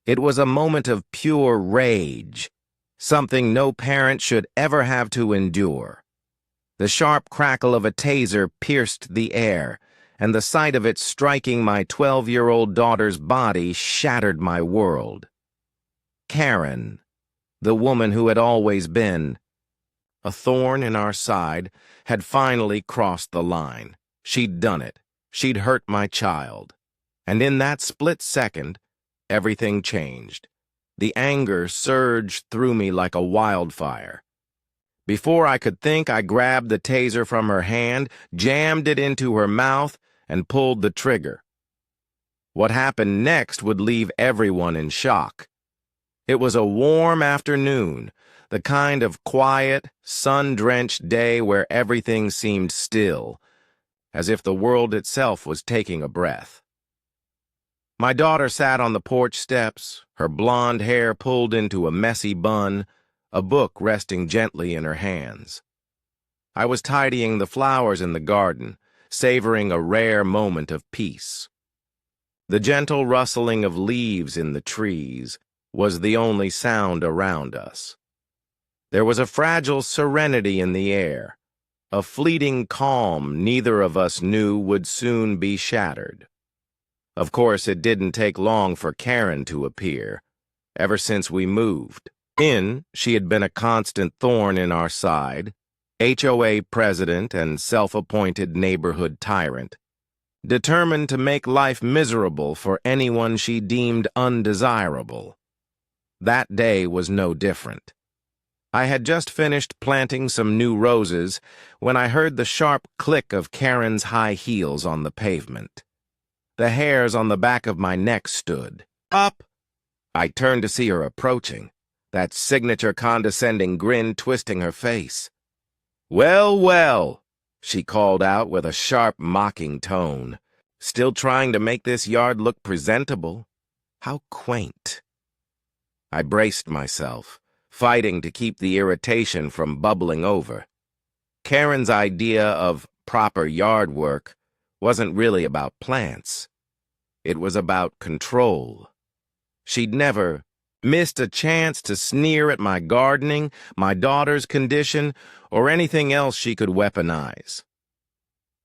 It was a moment of pure rage, something no parent should ever have to endure. The sharp crackle of a taser pierced the air, and the sight of it striking my 12-year-old daughter's body shattered my world. Karen, the woman who had always been a thorn in our side, had finally crossed the line. She'd done it. She'd hurt my child. And in that split second, everything changed. The anger surged through me like a wildfire. Before I could think, I grabbed the taser from her hand, jammed it into her mouth, and pulled the trigger. What happened next would leave everyone in shock. It was a warm afternoon, the kind of quiet, sun-drenched day where everything seemed still, as if the world itself was taking a breath. My daughter sat on the porch steps, her blonde hair pulled into a messy bun, a book resting gently in her hands. I was tidying the flowers in the garden, savoring a rare moment of peace. The gentle rustling of leaves in the trees was the only sound around us. There was a fragile serenity in the air, a fleeting calm neither of us knew would soon be shattered. Of course, it didn't take long for Karen to appear. Ever since we moved in, she had been a constant thorn in our side, HOA president and self-appointed neighborhood tyrant, determined to make life miserable for anyone she deemed undesirable. That day was no different. I had just finished planting some new roses when I heard the sharp click of Karen's high heels on the pavement. The hairs on the back of my neck stood up. I turned to see her approaching, that signature condescending grin twisting her face. "Well, well," she called out with a sharp, mocking tone. "Still trying to make this yard look presentable? How quaint." I braced myself, fighting to keep the irritation from bubbling over. Karen's idea of proper yard work wasn't really about plants. It was about control. She'd never missed a chance to sneer at my gardening, my daughter's condition, or anything else she could weaponize.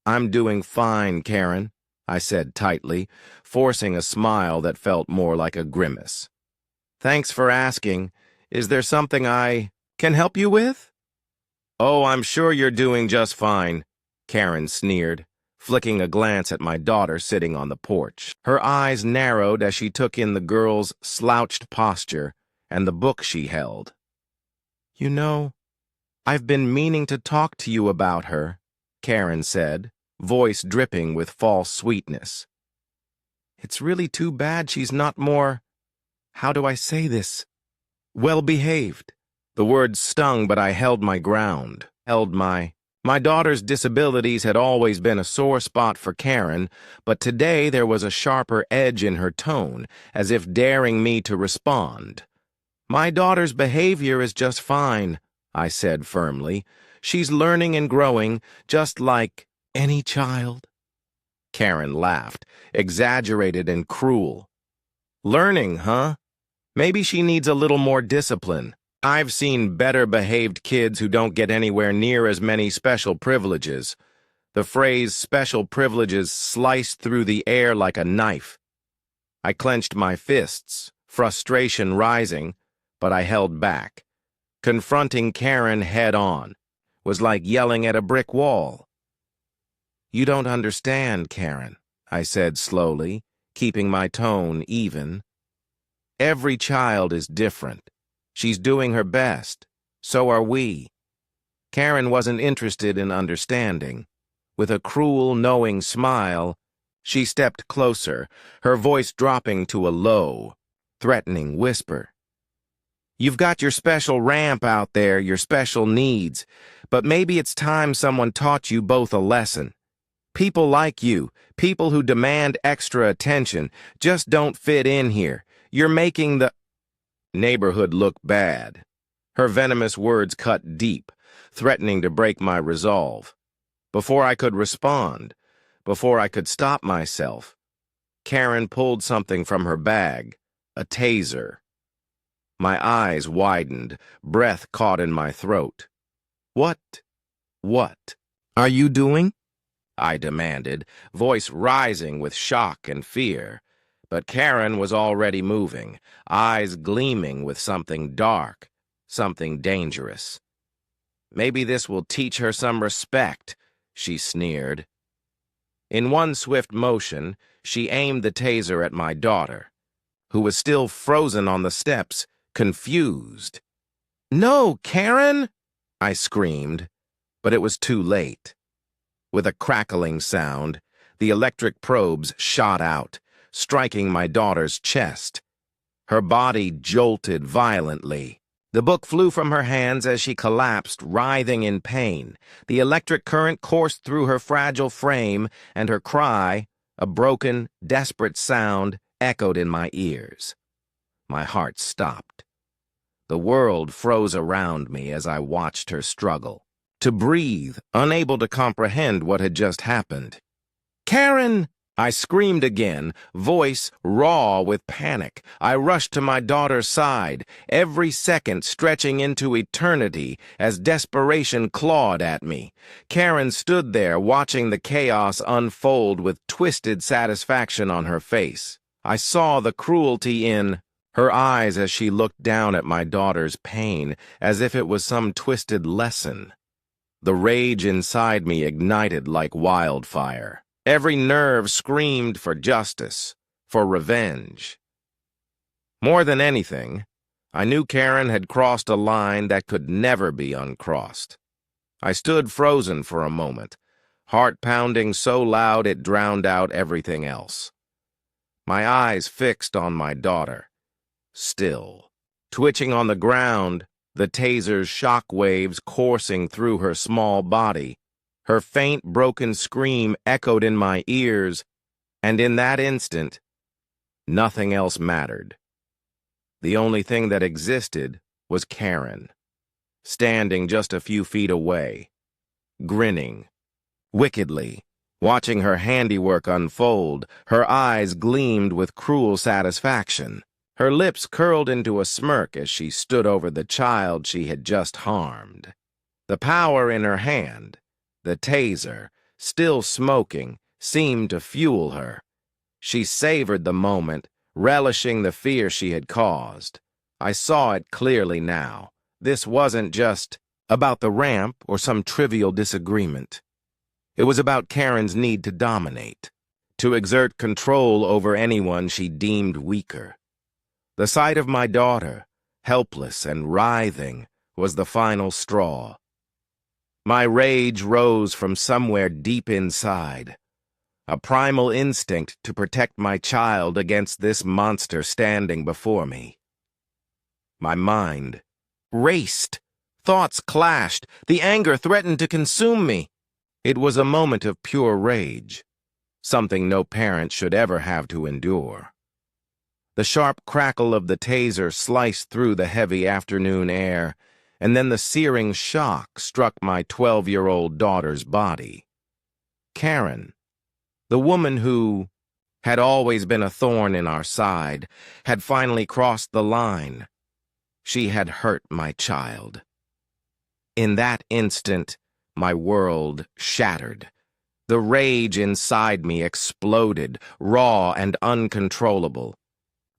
"I'm doing fine, Karen," I said tightly, forcing a smile that felt more like a grimace. "Thanks for asking. Is there something I can help you with?" "Oh, I'm sure you're doing just fine," Karen sneered, flicking a glance at my daughter sitting on the porch. Her eyes narrowed as she took in the girl's slouched posture and the book she held. "You know, I've been meaning to talk to you about her," Karen said, voice dripping with false sweetness. "It's really too bad she's not more, how do I say this, well-behaved." The words stung, but I held my ground, My daughter's disabilities had always been a sore spot for Karen, but today there was a sharper edge in her tone, as if daring me to respond. "My daughter's behavior is just fine," I said firmly. "She's learning and growing, just like any child." Karen laughed, exaggerated and cruel. "Learning, huh? Maybe she needs a little more discipline. I've seen better-behaved kids who don't get anywhere near as many special privileges." The phrase "special privileges" sliced through the air like a knife. I clenched my fists, frustration rising, but I held back. Confronting Karen head-on was like yelling at a brick wall. "You don't understand, Karen," I said slowly, keeping my tone even. "Every child is different. She's doing her best. So are we." Karen wasn't interested in understanding. With a cruel, knowing smile, she stepped closer, her voice dropping to a low, threatening whisper. "You've got your special ramp out there, your special needs, but maybe it's time someone taught you both a lesson. People like you, people who demand extra attention, just don't fit in here. You're making the neighborhood look bad." Her venomous words cut deep, threatening to break my resolve. Before I could respond, before I could stop myself, Karen pulled something from her bag, A taser. My eyes widened, breath caught in my throat. What are you doing? I demanded, voice rising with shock and fear. But Karen was already moving, eyes gleaming with something dark, something dangerous. Maybe this will teach her some respect, she sneered. In one swift motion, she aimed the taser at my daughter, who was still frozen on the steps, confused. "No, Karen!" I screamed, but it was too late. With a crackling sound, the electric probes shot out, striking my daughter's chest. Her body jolted violently. The book flew from her hands as she collapsed, writhing in pain. The electric current coursed through her fragile frame, and her cry, a broken, desperate sound, echoed in my ears. My heart stopped. The world froze around me as I watched her struggle to breathe, unable to comprehend what had just happened. "Karen!" I screamed again, voice raw with panic. I rushed to my daughter's side, every second stretching into eternity as desperation clawed at me. Karen stood there, watching the chaos unfold with twisted satisfaction on her face. I saw the cruelty in her eyes as she looked down at my daughter's pain, as if it was some twisted lesson. The rage inside me ignited like wildfire. Every nerve screamed for justice, for revenge. More than anything, I knew Karen had crossed a line that could never be uncrossed. I stood frozen for a moment, heart pounding so loud it drowned out everything else. My eyes fixed on my daughter, still, twitching on the ground, the taser's shock waves coursing through her small body. Her faint, broken scream echoed in my ears, and in that instant, nothing else mattered. The only thing that existed was Karen, standing just a few feet away, grinning, wickedly, watching her handiwork unfold. Her eyes gleamed with cruel satisfaction. Her lips curled into a smirk as she stood over the child she had just harmed. The power in her hand, the taser, still smoking, seemed to fuel her. She savored the moment, relishing the fear she had caused. I saw it clearly now. This wasn't just about the ramp or some trivial disagreement. It was about Karen's need to dominate, to exert control over anyone she deemed weaker. The sight of my daughter, helpless and writhing, was the final straw. My rage rose from somewhere deep inside, a primal instinct to protect my child against this monster standing before me. My mind raced. Thoughts clashed. The anger threatened to consume me. It was a moment of pure rage, something no parent should ever have to endure. The sharp crackle of the taser sliced through the heavy afternoon air, and then the searing shock struck my 12-year-old daughter's body. Karen, the woman who had always been a thorn in our side, had finally crossed the line. She had hurt my child. In that instant, my world shattered. The rage inside me exploded, raw and uncontrollable.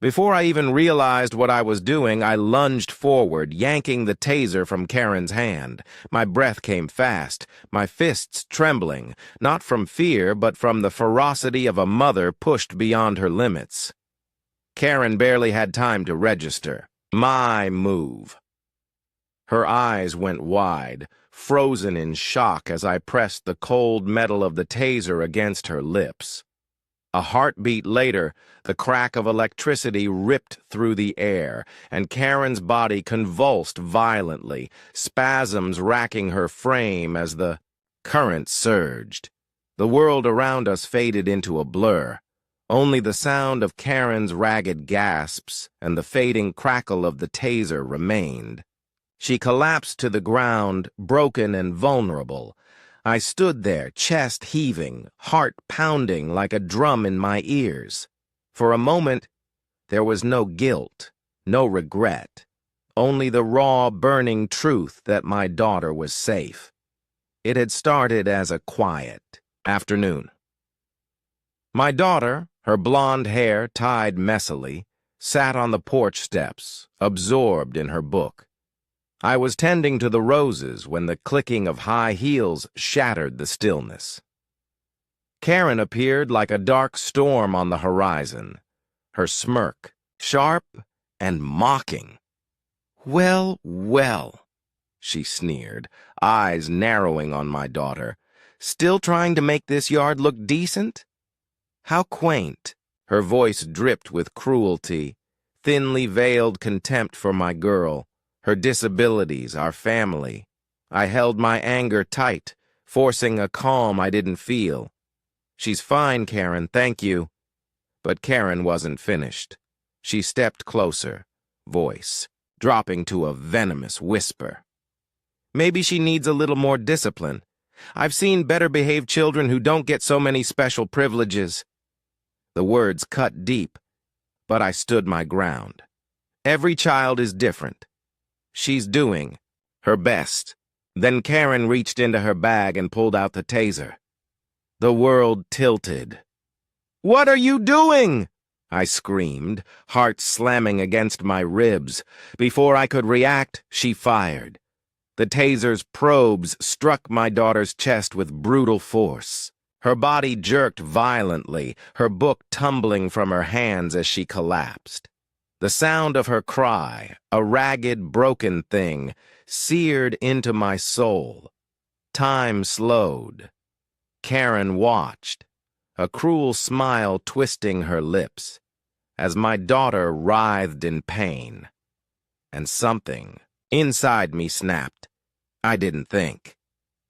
Before I even realized what I was doing, I lunged forward, yanking the taser from Karen's hand. My breath came fast, my fists trembling, not from fear, but from the ferocity of a mother pushed beyond her limits. Karen barely had time to register. My move. Her eyes went wide, frozen in shock as I pressed the cold metal of the taser against her lips. A heartbeat later, the crack of electricity ripped through the air, and Karen's body convulsed violently, spasms racking her frame as the current surged. The world around us faded into a blur. Only the sound of Karen's ragged gasps and the fading crackle of the taser remained. She collapsed to the ground, broken and vulnerable. I stood there, chest heaving, heart pounding like a drum in my ears. For a moment, There was no guilt, no regret, only the raw, burning truth that my daughter was safe. It had started as a quiet afternoon. My daughter, her blonde hair tied messily, sat on the porch steps, absorbed in her book. I was tending to the roses when the clicking of high heels shattered the stillness. Karen appeared like a dark storm on the horizon, her smirk sharp and mocking. "Well, well," she sneered, eyes narrowing on my daughter. "Still trying to make this yard look decent? How quaint." Her voice dripped with cruelty, thinly veiled contempt for my girl, her disabilities, our family. I held my anger tight, forcing a calm I didn't feel. "She's fine, Karen, thank you." But Karen wasn't finished. She stepped closer, voice dropping to a venomous whisper. "Maybe she needs a little more discipline. I've seen better-behaved children who don't get so many special privileges." The words cut deep, but I stood my ground. Every child is different. She's doing her best. Then Karen reached into her bag and pulled out the taser. The world tilted. "What are you doing?" I screamed, heart slamming against my ribs. Before I could react, she fired. The taser's probes struck my daughter's chest with brutal force. Her body jerked violently, her book tumbling from her hands as she collapsed. The sound of her cry, a ragged, broken thing, seared into my soul. Time slowed. Karen watched, a cruel smile twisting her lips, as my daughter writhed in pain. And something inside me snapped. I didn't think.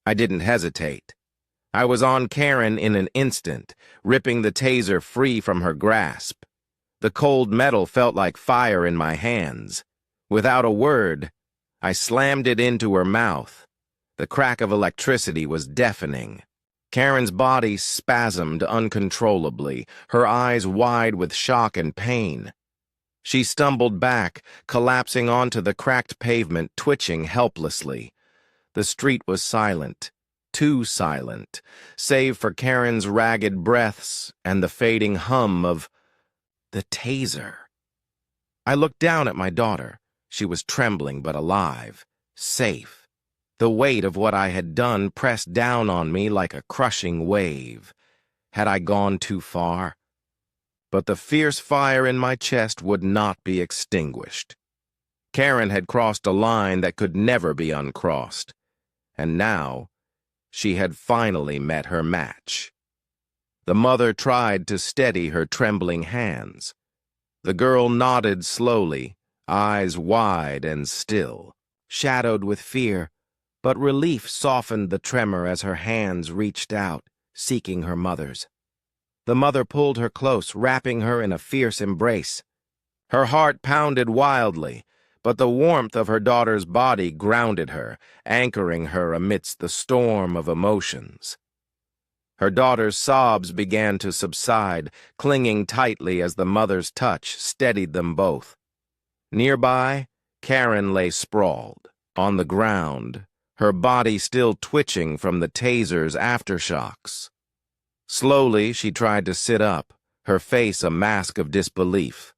I didn't hesitate. I was on Karen in an instant, ripping the taser free from her grasp. The cold metal felt like fire in my hands. Without a word, I slammed it into her mouth. The crack of electricity was deafening. Karen's body spasmed uncontrollably, her eyes wide with shock and pain. She stumbled back, collapsing onto the cracked pavement, twitching helplessly. The street was silent, too silent, save for Karen's ragged breaths and the fading hum of the taser. I looked down at my daughter. She was trembling but alive, safe. The weight of what I had done pressed down on me like a crushing wave. Had I gone too far? But the fierce fire in my chest would not be extinguished. Karen had crossed a line that could never be uncrossed. And now, she had finally met her match. The mother tried to steady her trembling hands. The girl nodded slowly, eyes wide and still, shadowed with fear, but relief softened the tremor as her hands reached out, seeking her mother's. The mother pulled her close, wrapping her in a fierce embrace. Her heart pounded wildly, but the warmth of her daughter's body grounded her, anchoring her amidst the storm of emotions. Her daughter's sobs began to subside, clinging tightly as the mother's touch steadied them both. Nearby, Karen lay sprawled, on the ground, her body still twitching from the taser's aftershocks. Slowly, she tried to sit up, her face a mask of disbelief.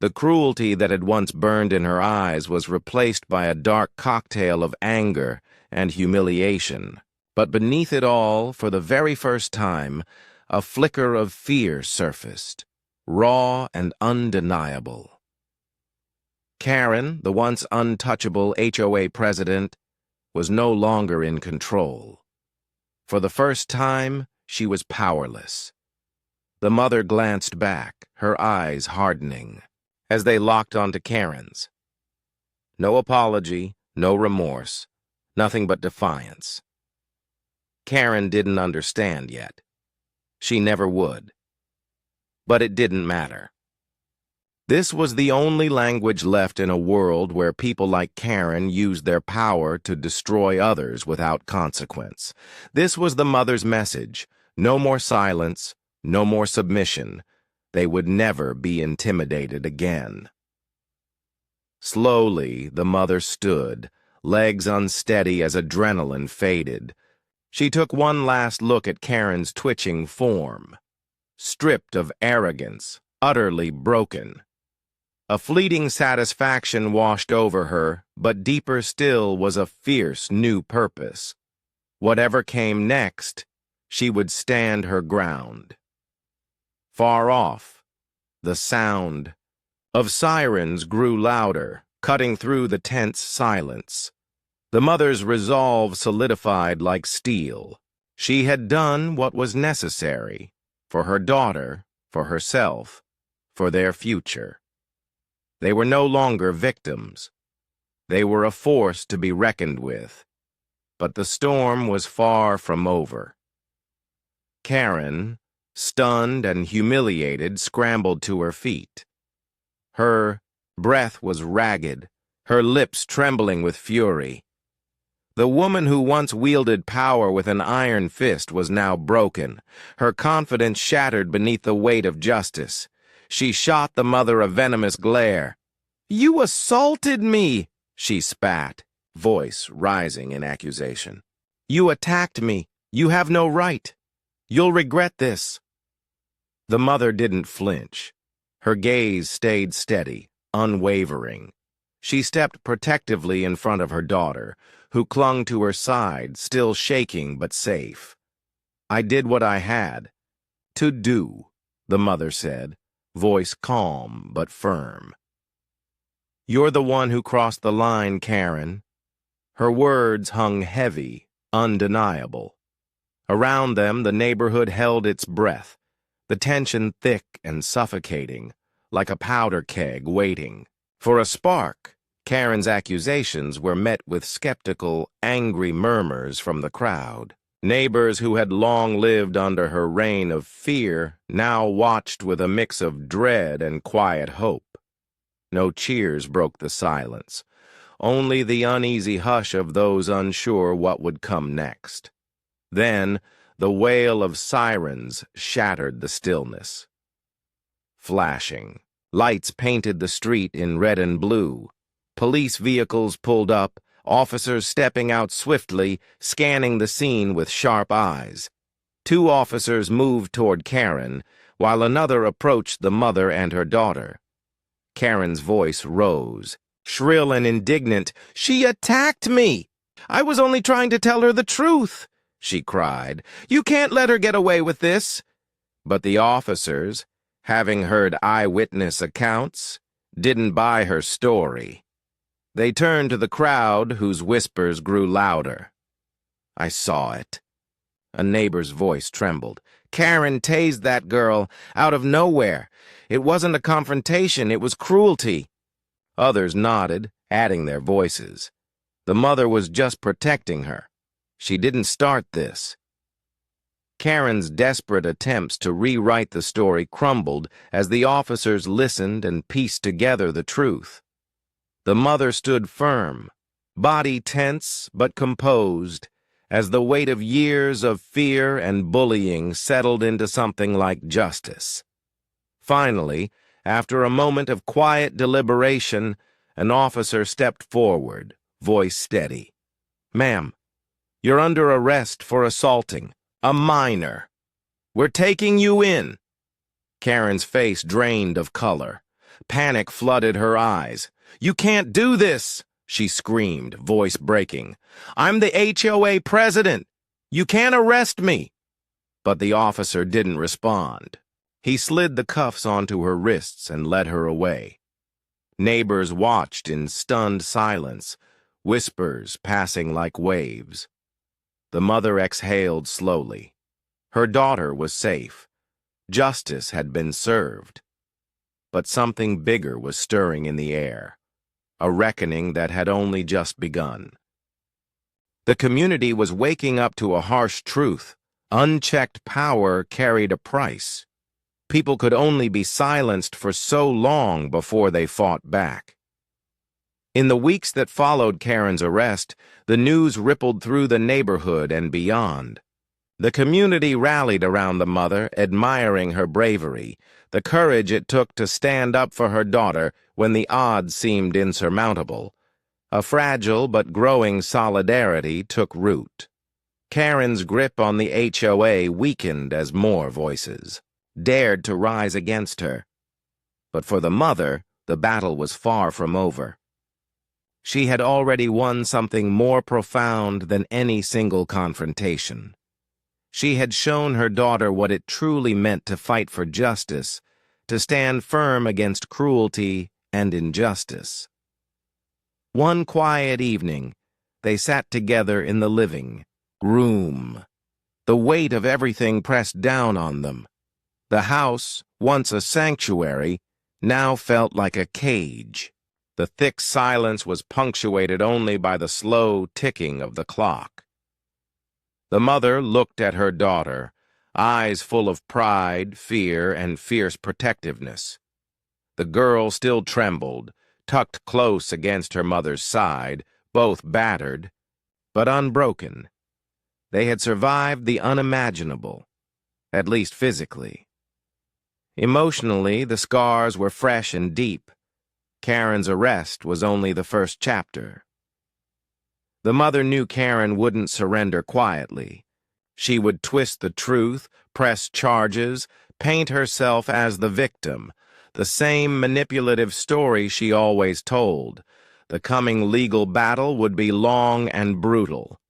The cruelty that had once burned in her eyes was replaced by a dark cocktail of anger and humiliation. But beneath it all, for the very first time, a flicker of fear surfaced, raw and undeniable. Karen, the once untouchable HOA president, was no longer in control. For the first time, she was powerless. The mother glanced back, her eyes hardening, as they locked onto Karen's. No apology, no remorse, nothing but defiance. Karen didn't understand yet. She never would. But it didn't matter. This was the only language left in a world where people like Karen used their power to destroy others without consequence. This was the mother's message. No more silence, no more submission. They would never be intimidated again. Slowly, the mother stood, legs unsteady as adrenaline faded. She took one last look at Karen's twitching form, stripped of arrogance, utterly broken. A fleeting satisfaction washed over her, but deeper still was a fierce new purpose. Whatever came next, she would stand her ground. Far off, the sound of sirens grew louder, cutting through the tense silence. The mother's resolve solidified like steel. She had done what was necessary for her daughter, for herself, for their future. They were no longer victims. They were a force to be reckoned with. But the storm was far from over. Karen, stunned and humiliated, scrambled to her feet. Her breath was ragged, her lips trembling with fury. The woman who once wielded power with an iron fist was now broken, her confidence shattered beneath the weight of justice. She shot the mother a venomous glare. "You assaulted me!" she spat, voice rising in accusation. "You attacked me. You have no right. You'll regret this." The mother didn't flinch. Her gaze stayed steady, unwavering. She stepped protectively in front of her daughter, who clung to her side, still shaking but safe. "I did what I had to do," the mother said, voice calm but firm. "You're the one who crossed the line, Karen." Her words hung heavy, undeniable. Around them, the neighborhood held its breath, the tension thick and suffocating, like a powder keg waiting for a spark. Karen's accusations were met with skeptical, angry murmurs from the crowd. Neighbors who had long lived under her reign of fear now watched with a mix of dread and quiet hope. No cheers broke the silence, only the uneasy hush of those unsure what would come next. Then, the wail of sirens shattered the stillness. Flashing, lights painted the street in red and blue. Police vehicles pulled up, officers stepping out swiftly, scanning the scene with sharp eyes. Two officers moved toward Karen, while another approached the mother and her daughter. Karen's voice rose, shrill and indignant. "She attacked me! I was only trying to tell her the truth!" she cried. "You can't let her get away with this!" But the officers, having heard eyewitness accounts, didn't buy her story. They turned to the crowd, whose whispers grew louder. "I saw it." A neighbor's voice trembled. "Karen tased that girl out of nowhere. It wasn't a confrontation, it was cruelty." Others nodded, adding their voices. The mother was just protecting her. She didn't start this. Karen's desperate attempts to rewrite the story crumbled as the officers listened and pieced together the truth. The mother stood firm, body tense but composed, as the weight of years of fear and bullying settled into something like justice. Finally, after a moment of quiet deliberation, an officer stepped forward, voice steady. "Ma'am, you're under arrest for assaulting a minor. We're taking you in." Karen's face drained of color. Panic flooded her eyes. "You can't do this!" she screamed, voice breaking. "I'm the HOA president. You can't arrest me." But the officer didn't respond. He slid the cuffs onto her wrists and led her away. Neighbors watched in stunned silence, whispers passing like waves. The mother exhaled slowly. Her daughter was safe. Justice had been served. But something bigger was stirring in the air, a reckoning that had only just begun. The community was waking up to a harsh truth. Unchecked power carried a price. People could only be silenced for so long before they fought back. In the weeks that followed Karen's arrest, the news rippled through the neighborhood and beyond. The community rallied around the mother, admiring her bravery, the courage it took to stand up for her daughter when the odds seemed insurmountable. A fragile but growing solidarity took root. Karen's grip on the HOA weakened as more voices dared to rise against her. But for the mother, the battle was far from over. She had already won something more profound than any single confrontation. She had shown her daughter what it truly meant to fight for justice, to stand firm against cruelty and injustice. One quiet evening, they sat together in the living room. The weight of everything pressed down on them. The house, once a sanctuary, now felt like a cage. The thick silence was punctuated only by the slow ticking of the clock. The mother looked at her daughter, eyes full of pride, fear, and fierce protectiveness. The girl still trembled, tucked close against her mother's side, both battered, but unbroken. They had survived the unimaginable, at least physically. Emotionally, the scars were fresh and deep. Karen's arrest was only the first chapter. The mother knew Karen wouldn't surrender quietly. She would twist the truth, press charges, paint herself as the victim, the same manipulative story she always told. The coming legal battle would be long and brutal.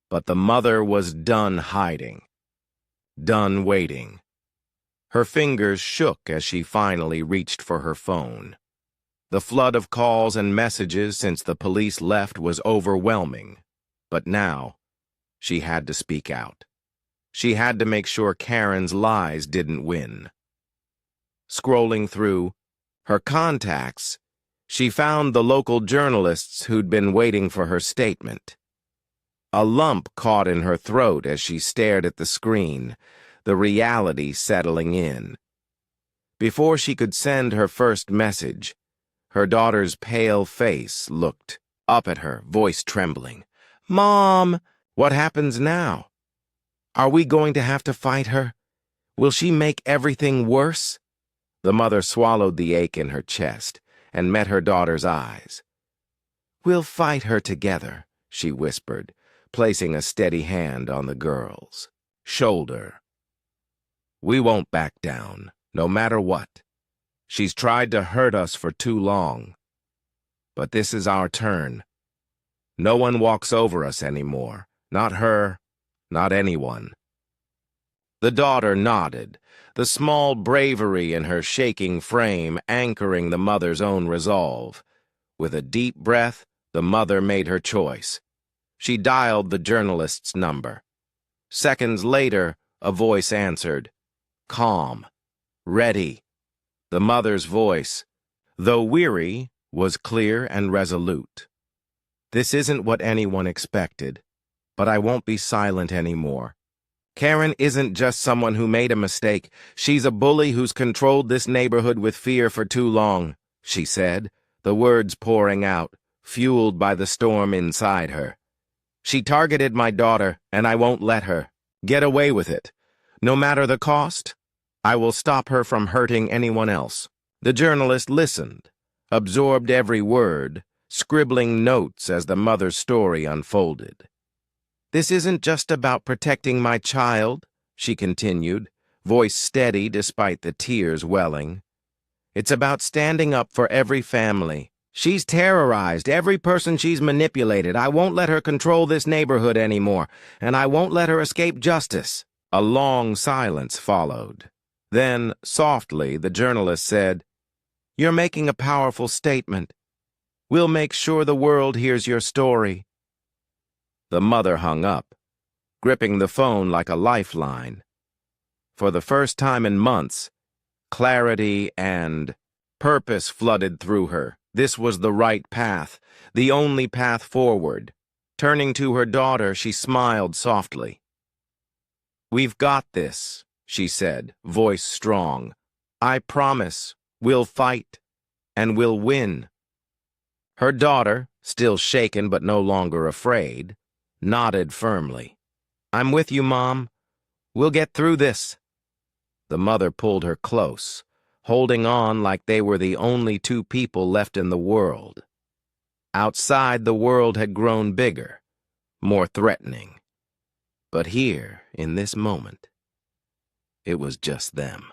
But the mother was done hiding, done waiting. Her fingers shook as she finally reached for her phone. The flood of calls and messages since the police left was overwhelming. But now, she had to speak out. She had to make sure Karen's lies didn't win. Scrolling through her contacts, she found the local journalists who'd been waiting for her statement. A lump caught in her throat as she stared at the screen, the reality settling in. Before she could send her first message, her daughter's pale face looked up at her, voice trembling. "Mom, what happens now? Are we going to have to fight her? Will she make everything worse?" The mother swallowed the ache in her chest and met her daughter's eyes. "We'll fight her together," she whispered, placing a steady hand on the girl's shoulder. "We won't back down, no matter what. She's tried to hurt us for too long. But this is our turn. No one walks over us anymore. Not her, not anyone." The daughter nodded, the small bravery in her shaking frame anchoring the mother's own resolve. With a deep breath, the mother made her choice. She dialed the journalist's number. Seconds later, a voice answered. Calm. Ready. The mother's voice, though weary, was clear and resolute. "This isn't what anyone expected, but I won't be silent anymore. Karen isn't just someone who made a mistake. She's a bully who's controlled this neighborhood with fear for too long," she said, the words pouring out, fueled by the storm inside her. "She targeted my daughter, and I won't let her get away with it. No matter the cost, I will stop her from hurting anyone else." The journalist listened, absorbed every word, scribbling notes as the mother's story unfolded. "This isn't just about protecting my child," she continued, voice steady despite the tears welling. "It's about standing up for every family. She's terrorized every person she's manipulated. I won't let her control this neighborhood anymore, and I won't let her escape justice." A long silence followed. Then, softly, the journalist said, "You're making a powerful statement. We'll make sure the world hears your story." The mother hung up, gripping the phone like a lifeline. For the first time in months, clarity and purpose flooded through her. This was the right path, the only path forward. Turning to her daughter, she smiled softly. "We've got this," she said, voice strong. "I promise we'll fight, and we'll win." Her daughter, still shaken but no longer afraid, nodded firmly. "I'm with you, Mom. We'll get through this. The mother pulled her close, holding on like they were the only two people left in the world. Outside, the world had grown bigger, more threatening. But here, in this moment, it was just them.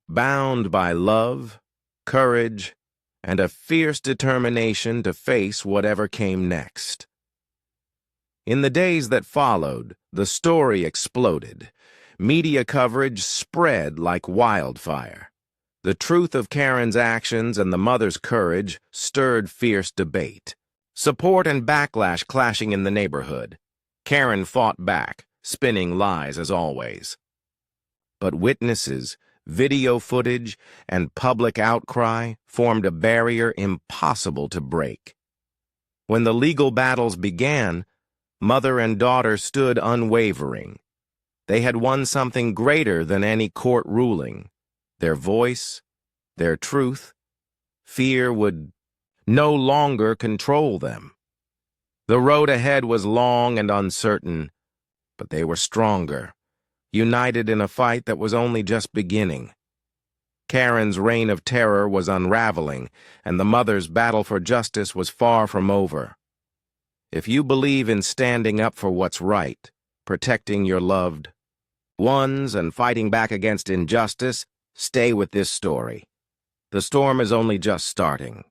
Bound by love, courage, and a fierce determination to face whatever came next. In the days that followed, the story exploded. Media coverage spread like wildfire. The truth of Karen's actions and the mother's courage stirred fierce debate. Support and backlash clashing in the neighborhood. Karen fought back, spinning lies as always. But witnesses, video footage, and public outcry formed a barrier impossible to break. When the legal battles began, mother and daughter stood unwavering. They had won something greater than any court ruling. Their voice, their truth. Fear would no longer control them. The road ahead was long and uncertain, but they were stronger, united in a fight that was only just beginning. Karen's reign of terror was unraveling, and the mother's battle for justice was far from over. If you believe in standing up for what's right, protecting your loved ones, and fighting back against injustice, stay with this story. The storm is only just starting.